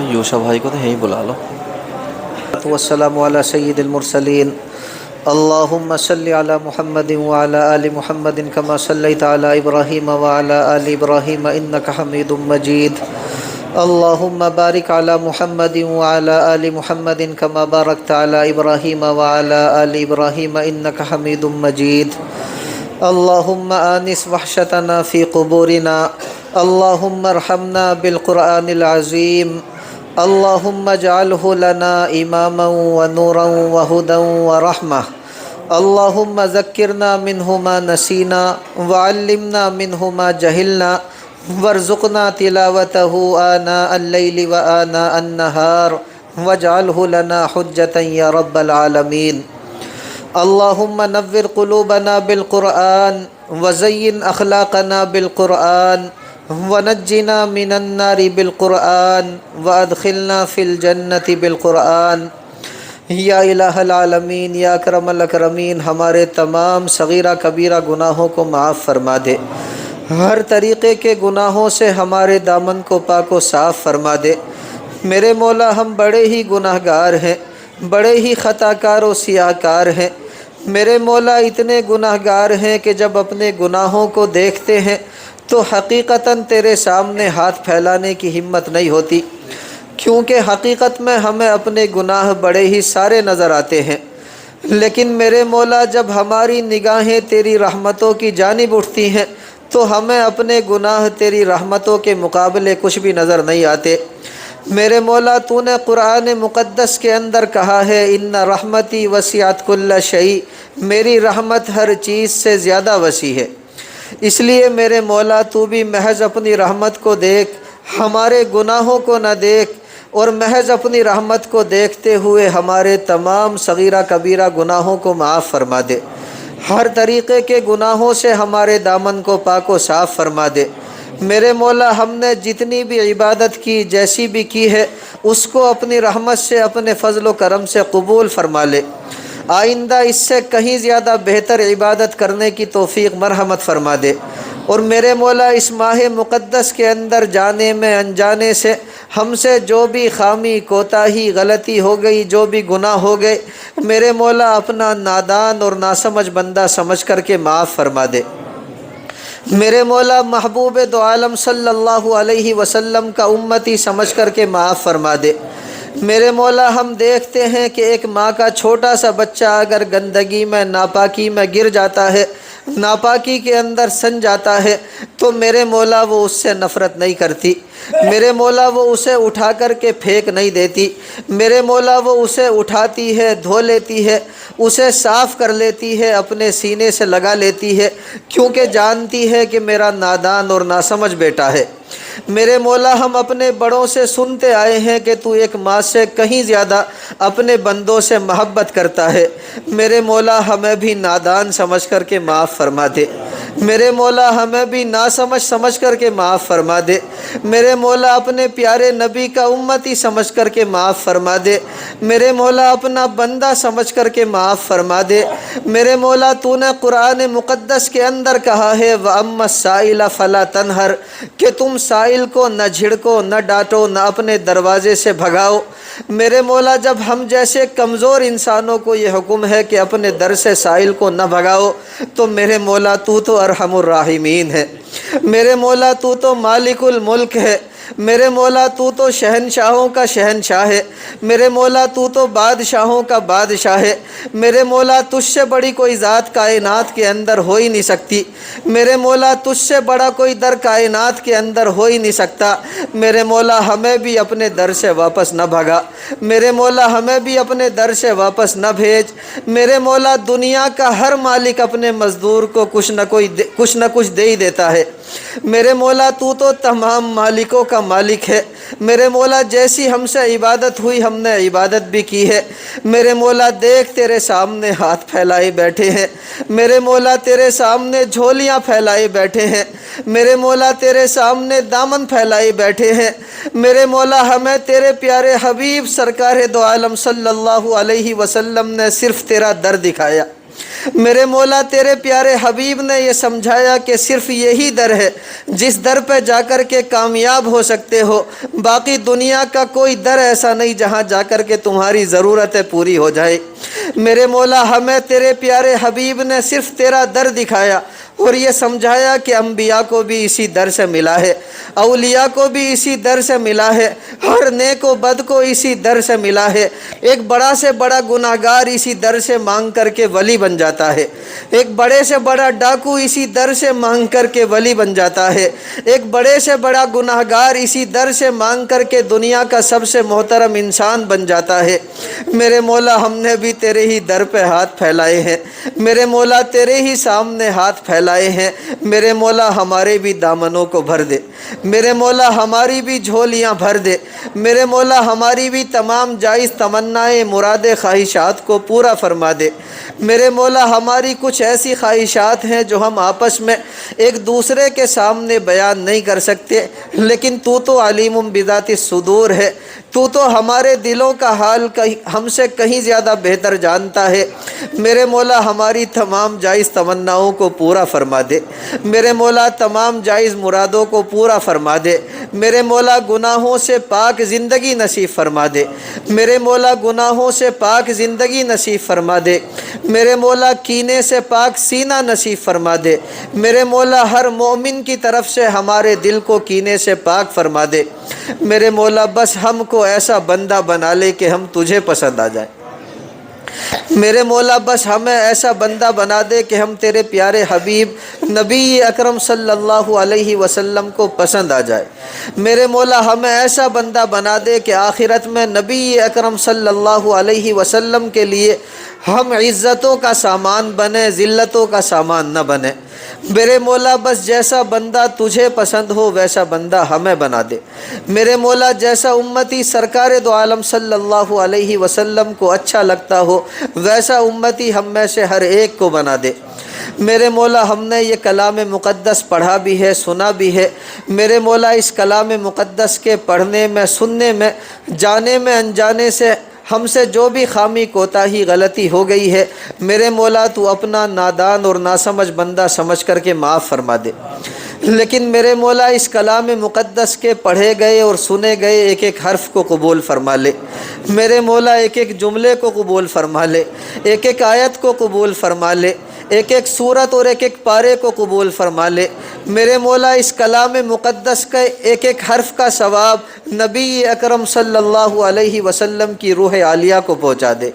یوشا بھائی کو تو یہیں بلا لو۔ والسلام علی سید المرسلین اللہم صلی علی محمد وعلی آل محمد کما صلیت علی ابراہیم وعلی آل ابراہیم انک حمید مجید اللہم بارک علی محمد وعلی آل محمد کما بارکت علی ابراہیم وعلی آل ابراہیم انک حمید مجید اللہم آنس وحشتنا فی قبورنا اللہم ارحمنا بالقرآن العظیم اللہم اجعلہ لنا اماما ونورا وہدا ورحمہ اللہم ذکرنا منہ ما نسینا وعلمنا منہ ما جہلنا وارزقنا تلاوتہ آناء اللیل وآناء النہار واجعلہ لنا حجتا یا رب العالمین اللہم نور قلوبنا بالقرآن وزین اخلاقنا بالقرآن ونجنا من النار بالقرآن وادخلنا فی الجنت بالقرآن یا الہ العالمین یا اکرم الاکرمین ہمارے تمام صغیرہ کبیرہ گناہوں کو معاف فرما دے، ہر طریقے کے گناہوں سے ہمارے دامن کو پاک و صاف فرما دے۔ میرے مولا ہم بڑے ہی گناہ گار ہیں، بڑے ہی خطا کار و سیاہ کار ہیں۔ میرے مولا اتنے گناہ گار ہیں کہ جب اپنے گناہوں کو دیکھتے ہیں تو حقیقتاً تیرے سامنے ہاتھ پھیلانے کی ہمت نہیں ہوتی، کیونکہ حقیقت میں ہمیں اپنے گناہ بڑے ہی سارے نظر آتے ہیں، لیکن میرے مولا جب ہماری نگاہیں تیری رحمتوں کی جانب اٹھتی ہیں تو ہمیں اپنے گناہ تیری رحمتوں کے مقابلے کچھ بھی نظر نہیں آتے۔ میرے مولا تو نے قرآن مقدس کے اندر کہا ہے ان رحمتی وسعت کل شیء، میری رحمت ہر چیز سے زیادہ وسیع ہے۔ اس لیے میرے مولا تو بھی محض اپنی رحمت کو دیکھ، ہمارے گناہوں کو نہ دیکھ، اور محض اپنی رحمت کو دیکھتے ہوئے ہمارے تمام صغیرہ کبیرہ گناہوں کو معاف فرما دے، ہر طریقے کے گناہوں سے ہمارے دامن کو پاک و صاف فرما دے۔ میرے مولا ہم نے جتنی بھی عبادت کی، جیسی بھی کی ہے، اس کو اپنی رحمت سے، اپنے فضل و کرم سے قبول فرما لے۔ آئندہ اس سے کہیں زیادہ بہتر عبادت کرنے کی توفیق مرحمت فرما دے، اور میرے مولا اس ماہ مقدس کے اندر جانے میں انجانے سے ہم سے جو بھی خامی کوتاہی غلطی ہو گئی، جو بھی گناہ ہو گئے، میرے مولا اپنا نادان اور ناسمجھ بندہ سمجھ کر کے معاف فرما دے۔ میرے مولا محبوب دو عالم صلی اللہ علیہ وسلم کا امتی سمجھ کر کے معاف فرما دے۔ میرے مولا ہم دیکھتے ہیں کہ ایک ماں کا چھوٹا سا بچہ اگر گندگی میں، ناپاکی میں گر جاتا ہے، ناپاکی کے اندر سن جاتا ہے، تو میرے مولا وہ اس سے نفرت نہیں کرتی، میرے مولا وہ اسے اٹھا کر کے پھینک نہیں دیتی، میرے مولا وہ اسے اٹھاتی ہے، دھو لیتی ہے، اسے صاف کر لیتی ہے، اپنے سینے سے لگا لیتی ہے، کیونکہ جانتی ہے کہ میرا نادان اور ناسمجھ بیٹا ہے۔ میرے مولا ہم اپنے بڑوں سے سنتے آئے ہیں کہ تو ایک ماں سے کہیں زیادہ اپنے بندوں سے محبت کرتا ہے۔ میرے مولا ہمیں بھی نادان سمجھ کر کے معاف فرما دے، میرے مولا ہمیں بھی ناسمجھ سمجھ کر کے معاف فرما دے، میرے مولا اپنے پیارے نبی کا امتی سمجھ کر کے معاف فرما دے، میرے مولا اپنا بندہ سمجھ کر کے معاف فرما دے۔ میرے مولا تو نے قرآن مقدس کے اندر کہا ہے وَأَمَّا السَّائِلَ فَلَا تَنْهَرْ، کہ تم سائل کو نہ جھڑکو، نہ ڈانٹو، نہ اپنے دروازے سے بھگاؤ۔ میرے مولا جب ہم جیسے کمزور انسانوں کو یہ حکم ہے کہ اپنے در سے سائل کو نہ بھگاؤ، تو میرے مولا تو ارحم الراحمین ہے، میرے مولا تو مالک الملک ہے، میرے مولا تو شہنشاہوں کا شہنشاہ ہے، میرے مولا تو بادشاہوں کا بادشاہ ہے، میرے مولا تجھ سے بڑی کوئی ذات کائنات کے اندر ہو ہی نہیں سکتی، میرے مولا تجھ سے بڑا کوئی در کائنات کے اندر ہو ہی نہیں سکتا۔ میرے مولا ہمیں بھی اپنے در سے واپس نہ بھگا، میرے مولا ہمیں بھی اپنے در سے واپس نہ بھیج۔ میرے مولا دنیا کا ہر مالک اپنے مزدور کو کچھ نہ کچھ دے ہی دیتا ہے، میرے مولا تو تمام مالکوں کا مالک ہے، میرے مولا جیسی ہم سے عبادت ہوئی ہم نے عبادت بھی کی ہے۔ میرے مولا دیکھ تیرے سامنے ہاتھ پھیلائے بیٹھے ہیں، میرے مولا تیرے سامنے جھولیاں پھیلائے بیٹھے ہیں، میرے مولا تیرے سامنے دامن پھیلائے بیٹھے ہیں۔ میرے مولا ہمیں تیرے پیارے حبیب سرکار دو عالم صلی اللہ علیہ وسلم نے صرف تیرا در دکھایا، میرے مولا تیرے پیارے حبیب نے یہ سمجھایا کہ صرف یہی در ہے جس در پہ جا کر کے کامیاب ہو سکتے ہو، باقی دنیا کا کوئی در ایسا نہیں جہاں جا کر کے تمہاری ضرورتیں پوری ہو جائے۔ میرے مولا ہمیں تیرے پیارے حبیب نے صرف تیرا در دکھایا اور یہ سمجھایا کہ انبیاء کو بھی اسی در سے ملا ہے، اولیاء کو بھی اسی در سے ملا ہے، ہر نیک و بد کو اسی در سے ملا ہے۔ ایک بڑا سے بڑا گناہگار اسی در سے مانگ کر کے ولی بن جاتا ہے، ایک بڑے سے بڑا ڈاکو اسی در سے مانگ کر کے ولی بن جاتا ہے، ایک بڑے سے بڑا گناہگار اسی در سے مانگ کر کے دنیا کا سب سے محترم انسان بن جاتا ہے۔ میرے مولا ہم نے بھی تیرے ہی در پہ ہاتھ پھیلائے ہیں، میرے مولا تیرے ہی سامنے ہاتھ پھیلائے ہیں۔ میرے مولا ہمارے بھی دامنوں کو بھر دے، میرے مولا ہماری بھی جھولیاں بھر دے، میرے مولا ہماری بھی تمام جائز تمنائیں مراد خواہشات کو پورا فرما دے۔ میرے مولا ہماری کچھ ایسی خواہشات ہیں جو ہم آپس میں ایک دوسرے کے سامنے بیان نہیں کر سکتے، لیکن تو علیم بذات الصدور ہے، تو ہمارے دلوں کا حال ہم سے کہیں زیادہ بہتر جانتا ہے۔ میرے مولا ہماری تمام جائز تمناؤں کو پورا فرما دے، میرے مولا تمام جائز مرادوں کو پورا فرما دے، میرے مولا گناہوں سے پاک زندگی نصیب فرما دے، میرے مولا گناہوں سے پاک زندگی نصیب فرما دے، میرے مولا کینے سے پاک سینہ نصیب فرما دے، میرے مولا ہر مومن کی طرف سے ہمارے دل کو کینے سے پاک فرما دے۔ میرے مولا بس ہم کو ایسا بندہ بنا لے کہ ہم تجھے پسند آ جائیں، میرے مولا بس ہمیں ایسا بندہ بنا دے کہ ہم تیرے پیارے حبیب نبی اکرم صلی اللہ علیہ وسلم کو پسند آ جائے۔ میرے مولا ہمیں ایسا بندہ بنا دے کہ آخرت میں نبی اکرم صلی اللہ علیہ وسلم کے لیے ہم عزتوں کا سامان بنے، ذلتوں کا سامان نہ بنے۔ میرے مولا بس جیسا بندہ تجھے پسند ہو ویسا بندہ ہمیں بنا دے۔ میرے مولا جیسا امتی سرکار دو عالم صلی اللہ علیہ وسلم کو اچھا لگتا ہو ویسا امتی ہم میں سے ہر ایک کو بنا دے۔ میرے مولا ہم نے یہ کلام مقدس پڑھا بھی ہے، سنا بھی ہے، میرے مولا اس کلام مقدس کے پڑھنے میں، سننے میں، جانے میں، انجانے سے ہم سے جو بھی خامی کوتاہی غلطی ہو گئی ہے، میرے مولا تو اپنا نادان اور ناسمجھ بندہ سمجھ کر کے معاف فرما دے۔ لیکن میرے مولا اس کلام مقدس کے پڑھے گئے اور سنے گئے ایک ایک حرف کو قبول فرما لے، میرے مولا ایک ایک جملے کو قبول فرما لے، ایک ایک آیت کو قبول فرما لے، ایک ایک سورت اور ایک ایک پارے کو قبول فرما لے۔ میرے مولا اس کلام مقدس کے ایک ایک حرف کا ثواب نبی اکرم صلی اللہ علیہ وسلم کی روح عالیہ کو پہنچا دے۔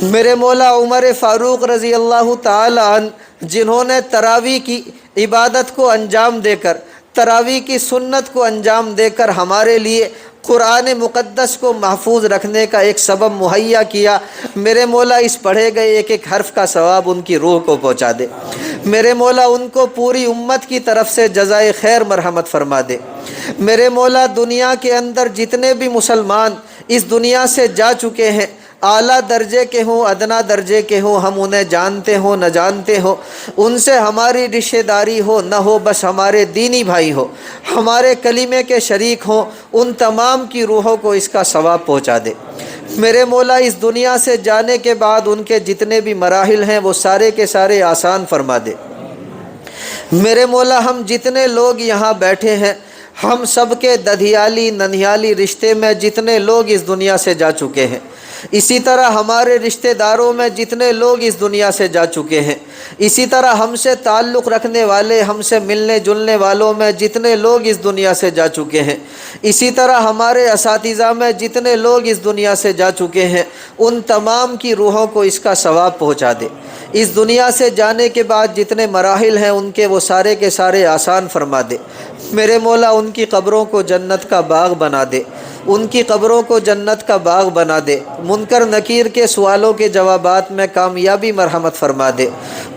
میرے مولا عمر فاروق رضی اللہ تعالی عنہ جنہوں نے تراویح کی عبادت کو انجام دے کر، تراویح کی سنت کو انجام دے کر ہمارے لیے قرآن مقدس کو محفوظ رکھنے کا ایک سبب مہیا کیا، میرے مولا اس پڑھے گئے ایک ایک حرف کا ثواب ان کی روح کو پہنچا دے۔ میرے مولا ان کو پوری امت کی طرف سے جزائے خیر مرحمت فرما دے۔ میرے مولا دنیا کے اندر جتنے بھی مسلمان اس دنیا سے جا چکے ہیں، اعلیٰ درجے کے ہوں، ادنا درجے کے ہوں، ہم انہیں جانتے ہوں نہ جانتے ہوں، ان سے ہماری رشتہ داری ہو نہ ہو، بس ہمارے دینی بھائی ہو، ہمارے کلمے کے شریک ہوں، ان تمام کی روحوں کو اس کا ثواب پہنچا دے۔ میرے مولا اس دنیا سے جانے کے بعد ان کے جتنے بھی مراحل ہیں وہ سارے کے سارے آسان فرما دے۔ میرے مولا ہم جتنے لوگ یہاں بیٹھے ہیں، ہم سب کے ددھیالی ننھیالی رشتے میں جتنے لوگ اس دنیا سے جا چکے ہیں، اسی طرح ہمارے رشتہ داروں میں جتنے لوگ اس دنیا سے جا چکے ہیں، اسی طرح ہم سے تعلق رکھنے والے، ہم سے ملنے جلنے والوں میں جتنے لوگ اس دنیا سے جا چکے ہیں، اسی طرح ہمارے اساتذہ میں جتنے لوگ اس دنیا سے جا چکے ہیں، ان تمام کی روحوں کو اس کا ثواب پہنچا دے۔ اس دنیا سے جانے کے بعد جتنے مراحل ہیں ان کے وہ سارے کے سارے آسان فرما دے۔ میرے مولا ان کی قبروں کو جنت کا باغ بنا دے، ان کی قبروں کو جنت کا باغ بنا دے، منکر نکیر کے سوالوں کے جوابات میں کامیابی مرحمت فرما دے،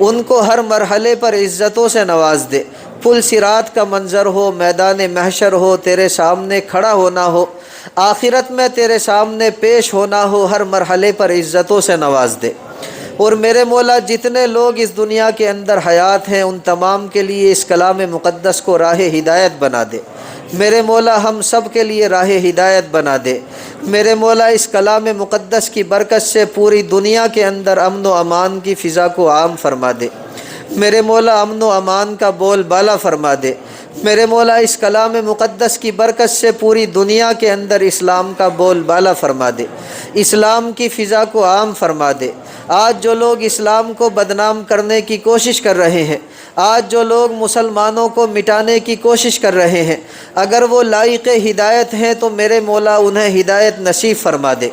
ان کو ہر مرحلے پر عزتوں سے نواز دے، پل صراط کا منظر ہو، میدان محشر ہو، تیرے سامنے کھڑا ہونا ہو، آخرت میں تیرے سامنے پیش ہونا ہو، ہر مرحلے پر عزتوں سے نواز دے۔ اور میرے مولا جتنے لوگ اس دنیا کے اندر حیات ہیں ان تمام کے لیے اس کلام مقدس کو راہ ہدایت بنا دے۔ میرے مولا ہم سب کے لیے راہ ہدایت بنا دے۔ میرے مولا اس کلام مقدس کی برکت سے پوری دنیا کے اندر امن و امان کی فضا کو عام فرما دے۔ میرے مولا امن و امان کا بول بالا فرما دے۔ میرے مولا اس کلام مقدس کی برکت سے پوری دنیا کے اندر اسلام کا بول بالا فرما دے، اسلام کی فضا کو عام فرما دے۔ آج جو لوگ اسلام کو بدنام کرنے کی کوشش کر رہے ہیں، آج جو لوگ مسلمانوں کو مٹانے کی کوشش کر رہے ہیں، اگر وہ لائق ہدایت ہیں تو میرے مولا انہیں ہدایت نصیب فرما دے۔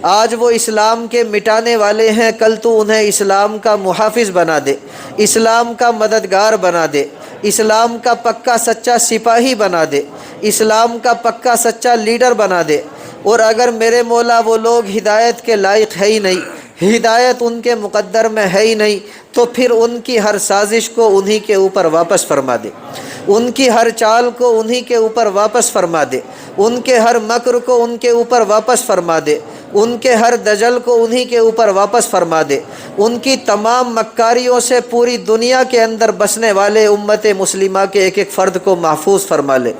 آج وہ اسلام کے مٹانے والے ہیں، کل تو انہیں اسلام کا محافظ بنا دے، اسلام کا مددگار بنا دے، اسلام کا پکا سچا سپاہی بنا دے، اسلام کا پکا سچا لیڈر بنا دے۔ اور اگر میرے مولا وہ لوگ ہدایت کے لائق ہے ہی نہیں، ہدایت ان کے مقدر میں ہے ہی نہیں، تو پھر ان کی ہر سازش کو انہی کے اوپر واپس فرما دے، ان کی ہر چال کو انہی کے اوپر واپس فرما دے، ان کے ہر مکر کو ان کے اوپر واپس فرما دے، ان کے ہر دجل کو انہی کے اوپر واپس فرما دے، ان کی تمام مکاریوں سے پوری دنیا کے اندر بسنے والے امت مسلمہ کے ایک ایک فرد کو محفوظ فرما لے۔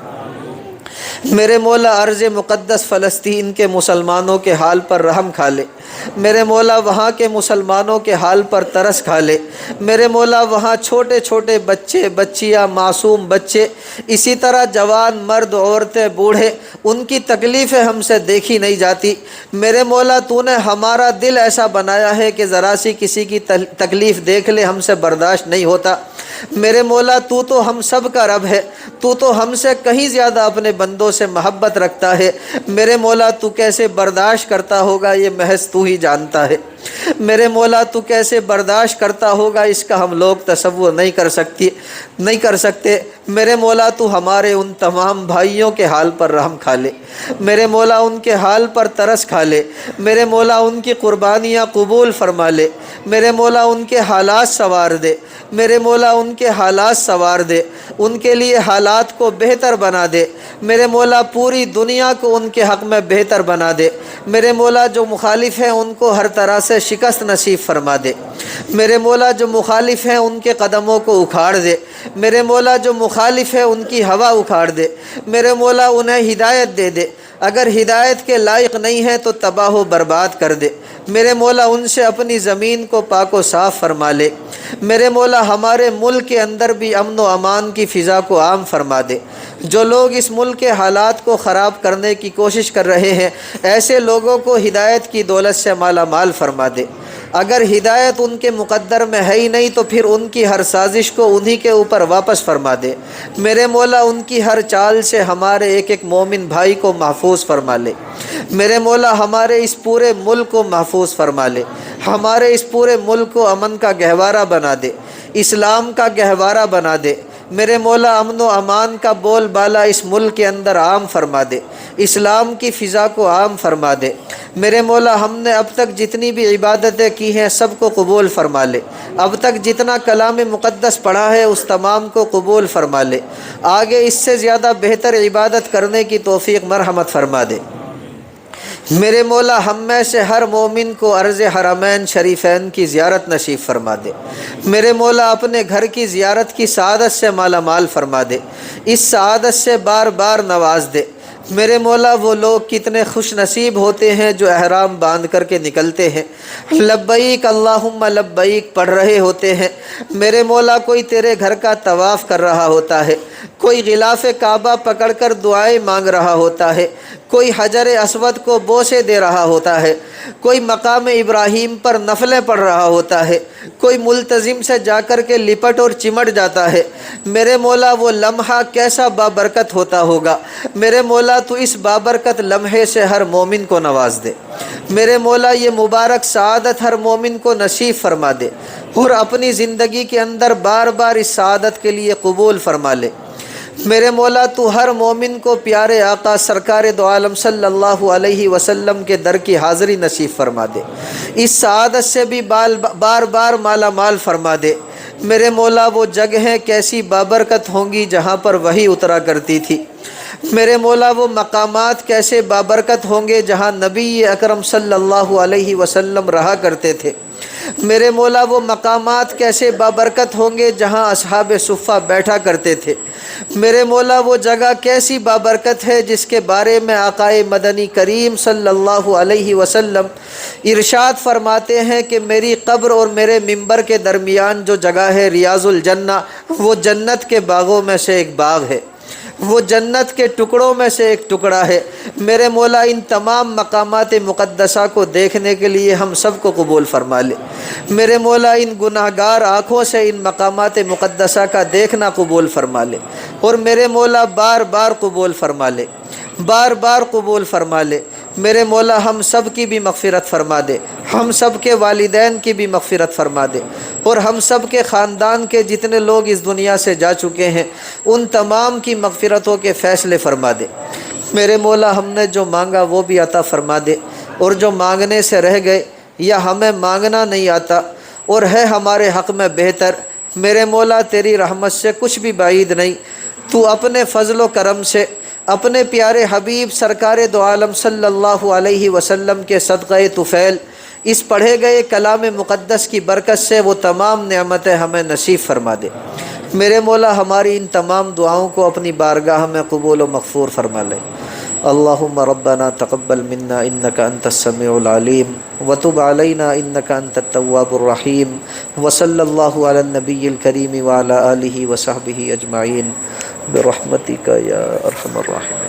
میرے مولا ارض مقدس فلسطین کے مسلمانوں کے حال پر رحم کھا لے۔ میرے مولا وہاں کے مسلمانوں کے حال پر ترس کھا لے۔ میرے مولا وہاں چھوٹے چھوٹے بچے، بچیاں، معصوم بچے، اسی طرح جوان، مرد، عورتیں، بوڑھے، ان کی تکلیفیں ہم سے دیکھی نہیں جاتی۔ میرے مولا تو نے ہمارا دل ایسا بنایا ہے کہ ذرا سی کسی کی تکلیف دیکھ لے ہم سے برداشت نہیں ہوتا۔ میرے مولا تو ہم سب کا رب ہے، تو ہم سے کہیں زیادہ اپنے بندوں سے محبت رکھتا ہے۔ میرے مولا تو کیسے برداشت کرتا ہوگا یہ محض تو ہی جانتا ہے۔ میرے مولا تو کیسے برداشت کرتا ہوگا اس کا ہم لوگ تصور نہیں کر سکتے۔ میرے مولا تو ہمارے ان تمام بھائیوں کے حال پر رحم کھا لے۔ میرے مولا ان کے حال پر ترس کھا لے۔ میرے مولا ان کی قربانیاں قبول فرما لے۔ میرے مولا ان کے حالات سنوار دے۔ میرے مولا ان کے حالات سنوار دے، ان کے لیے حالات کو بہتر بنا دے۔ میرے مولا پوری دنیا کو ان کے حق میں بہتر بنا دے۔ میرے مولا جو مخالف ہیں ان کو ہر طرح سے شکست نصیب فرما دے۔ میرے مولا جو مخالف ہیں ان کے قدموں کو اکھاڑ دے۔ میرے مولا جو مخالف ہے ان کی ہوا اکھاڑ دے۔ میرے مولا انہیں ہدایت دے دے، اگر ہدایت کے لائق نہیں ہے تو تباہ و برباد کر دے۔ میرے مولا ان سے اپنی زمین کو پاک و صاف فرما لے۔ میرے مولا ہمارے ملک کے اندر بھی امن و امان کی فضا کو عام فرما دے۔ جو لوگ اس ملک کے حالات کو خراب کرنے کی کوشش کر رہے ہیں، ایسے لوگوں کو ہدایت کی دولت سے مالا مال فرما دے۔ اگر ہدایت ان کے مقدر میں ہے ہی نہیں تو پھر ان کی ہر سازش کو انہی کے اوپر واپس فرما دے۔ میرے مولا ان کی ہر چال سے ہمارے ایک ایک مومن بھائی کو محفوظ فرما لے۔ میرے مولا ہمارے اس پورے ملک کو محفوظ فرما لے۔ ہمارے اس پورے ملک کو امن کا گہوارہ بنا دے، اسلام کا گہوارہ بنا دے۔ میرے مولا امن و امان کا بول بالا اس ملک کے اندر عام فرما دے، اسلام کی فضا کو عام فرما دے۔ میرے مولا ہم نے اب تک جتنی بھی عبادتیں کی ہیں سب کو قبول فرما لے۔ اب تک جتنا کلام مقدس پڑھا ہے اس تمام کو قبول فرما لے۔ آگے اس سے زیادہ بہتر عبادت کرنے کی توفیق مرحمت فرما دے۔ میرے مولا ہم میں سے ہر مومن کو عرض حرمین شریفین کی زیارت نصیب فرما دے۔ میرے مولا اپنے گھر کی زیارت کی سعادت سے مالا مال فرما دے، اس سعادت سے بار بار نواز دے۔ میرے مولا وہ لوگ کتنے خوش نصیب ہوتے ہیں جو احرام باندھ کر کے نکلتے ہیں، لبیک اللہم لبیک پڑھ رہے ہوتے ہیں۔ میرے مولا کوئی تیرے گھر کا طواف کر رہا ہوتا ہے، کوئی غلاف کعبہ پکڑ کر دعائیں مانگ رہا ہوتا ہے، کوئی حجر اسود کو بوسے دے رہا ہوتا ہے، کوئی مقام ابراہیم پر نفلیں پڑھ رہا ہوتا ہے، کوئی ملتزم سے جا کر کے لپٹ اور چمٹ جاتا ہے۔ میرے مولا وہ لمحہ کیسا بابرکت ہوتا ہوگا۔ میرے مولا تو اس بابرکت لمحے سے ہر مومن کو نواز دے۔ میرے مولا یہ مبارک سعادت ہر مومن کو نصیب فرما دے اور اپنی زندگی کے اندر بار بار اس سعادت کے لیے قبول فرما لے۔ میرے مولا تو ہر مومن کو پیارے آقا سرکار دو عالم صلی اللہ علیہ وسلم کے در کی حاضری نصیب فرما دے، اس سعادت سے بھی بار بار مالا مال فرما دے۔ میرے مولا وہ جگہیں کیسی بابرکت ہوں گی جہاں پر وحی اترا کرتی تھی۔ میرے مولا وہ مقامات کیسے بابرکت ہوں گے جہاں نبی اکرم صلی اللہ علیہ وسلم رہا کرتے تھے۔ میرے مولا وہ مقامات کیسے بابرکت ہوں گے جہاں اصحاب صفہ بیٹھا کرتے تھے۔ میرے مولا وہ جگہ کیسی بابرکت ہے جس کے بارے میں آقائے مدنی کریم صلی اللہ علیہ وسلم ارشاد فرماتے ہیں کہ میری قبر اور میرے منبر کے درمیان جو جگہ ہے ریاض الجنہ، وہ جنت کے باغوں میں سے ایک باغ ہے، وہ جنت کے ٹکڑوں میں سے ایک ٹکڑا ہے۔ میرے مولا ان تمام مقامات مقدسہ کو دیکھنے کے لیے ہم سب کو قبول فرما لے۔ میرے مولا ان گناہ گار آنکھوں سے ان مقامات مقدسہ کا دیکھنا قبول فرما لے، اور میرے مولا بار بار قبول فرما لے، بار بار قبول فرما لے۔ میرے مولا ہم سب کی بھی مغفرت فرما دے، ہم سب کے والدین کی بھی مغفرت فرما دے، اور ہم سب کے خاندان کے جتنے لوگ اس دنیا سے جا چکے ہیں ان تمام کی مغفرتوں کے فیصلے فرما دے۔ میرے مولا ہم نے جو مانگا وہ بھی عطا فرما دے، اور جو مانگنے سے رہ گئے یا ہمیں مانگنا نہیں آتا اور ہے ہمارے حق میں بہتر، میرے مولا تیری رحمت سے کچھ بھی بعید نہیں۔ تو اپنے فضل و کرم سے اپنے پیارے حبیب سرکار دو عالم صلی اللہ علیہ وسلم کے صدقہ طفیل اس پڑھے گئے کلام مقدس کی برکت سے وہ تمام نعمتیں ہمیں نصیب فرما دے۔ میرے مولا ہماری ان تمام دعاؤں کو اپنی بارگاہ میں قبول و مغفور فرما لے۔ اللہم ربنا تقبل منا انک انت السمیع العلیم وتب علینا انک انت التواب الرحیم وصلی اللہ علی النبی الکریم وعلی آلہ وصحبہ اجمعین برحمتک یا ارحم الراحمین۔